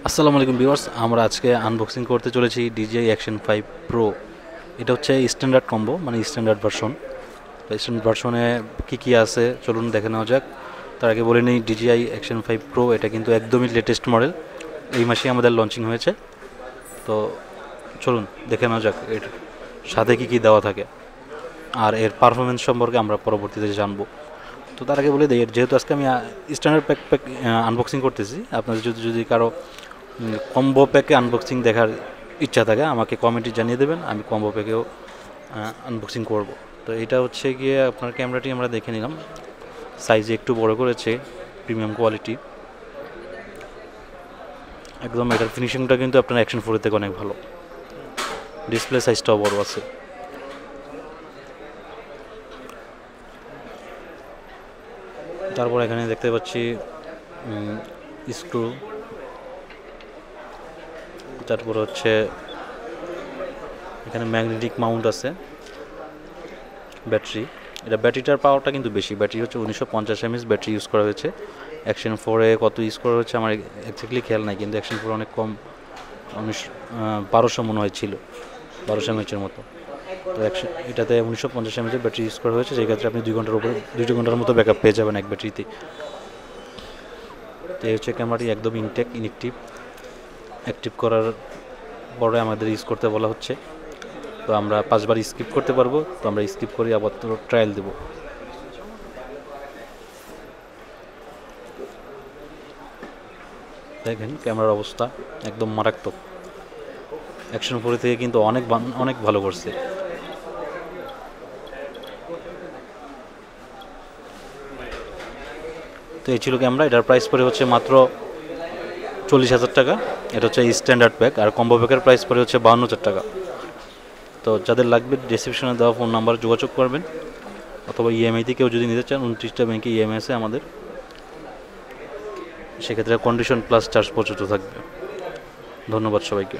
আসসালামু আলাইকুম ভিউয়ার্স, আমরা আজকে আনবক্সিং করতে চলেছি DJI Action 5 Pro। এটা হচ্ছে স্ট্যান্ডার্ড কম্বো, মানে স্ট্যান্ডার্ড ভার্সন। তো স্ট্যান্ডার্ড ভার্সনে কী আছে চলুন দেখে নেওয়া যাক। তার আগে বলে নিই, DJI Action 5 Pro এটা কিন্তু একদমই লেটেস্ট মডেল, এই মাসেই আমাদের লঞ্চিং হয়েছে। তো চলুন দেখে নেওয়া যাক এর সাথে কী দেওয়া থাকে, আর এর পারফরমেন্স সম্পর্কে আমরা পরবর্তীতে জানবো। তো তার আগে বলে দিই, যেহেতু আজকে আমি স্ট্যান্ডার্ড প্যাক আনবক্সিং করতেছি, আপনাদের যদি কারো কম্বো প্যাকে আনবক্সিং দেখার ইচ্ছা থাকে আমাকে কমেন্টে জানিয়ে দেবেন, আমি কম্বো প্যাকেও আনবক্সিং করব। তো এটা হচ্ছে গিয়ে আপনার ক্যামেরাটি আমরা দেখে নিলাম, সাইজে একটু বড় করেছে, প্রিমিয়াম কোয়ালিটি একদম। এটার ফিনিশিংটা কিন্তু আপনার অ্যাকশন 4 থেকে অনেক ভালো, ডিসপ্লে সাইজটাও বড় আছে। তারপর এখানে দেখতে পাচ্ছি স্ক্রু, তারপর হচ্ছে এখানে ম্যাগনেটিক মাউন্ট আছে, ব্যাটারি। এটা ব্যাটারিটার পাওয়ারটা কিন্তু বেশি, ব্যাটারি হচ্ছে 1950 mAh ব্যাটারি ইউজ করা হয়েছে। অ্যাকশন 4-এ কত ইউজ করা হচ্ছে আমার এক্স্যাক্টলি খেয়াল নাই, কিন্তু অ্যাকশন 4 অনেক কম, 1200 মনে হয় ছিল, 1200 mAh মতো। তো এটাতে 1950 mAh ব্যাটারি ইউজ করা হয়েছে, সেই ক্ষেত্রে আপনি 2 ঘন্টার মতো ব্যাকআপ পেয়ে যাবেন এক ব্যাটারিতে। তো এই হচ্ছে ক্যামেরাটি একদম ইনঅ্যাক্টিভ। অ্যাক্টিভ করার পরে আমাদের ইউজ করতে বলা হচ্ছে, তো আমরা 5 বার স্কিপ করতে পারবো। তো আমরা স্কিপ করে আবার ট্রায়াল দেব। দেখেন ক্যামেরার অবস্থা একদম মারাত্মক, অ্যাকশন 4 থেকে কিন্তু অনেক ভালো করছে। তো এই ছিল ক্যামেরা, এটার প্রাইস পড়ে হচ্ছে মাত্র 40,000 টাকা। এটা হচ্ছে স্ট্যান্ডার্ড প্যাক, আর কম্বো প্যাকের প্রাইস পড়ে হচ্ছে 52,000 টাকা। তো যাদের লাগবে ডেসক্রিপশনে দেওয়া ফোন নাম্বার যোগাযোগ করবেন, অথবা ইএমআইতে কেউ যদি নিতে চান 29টা ব্যাংকে ইএমআই আছে আমাদের, সেক্ষেত্রে কন্ডিশন প্লাস চার্জ পর্যন্ত থাকবে। ধন্যবাদ সবাইকে।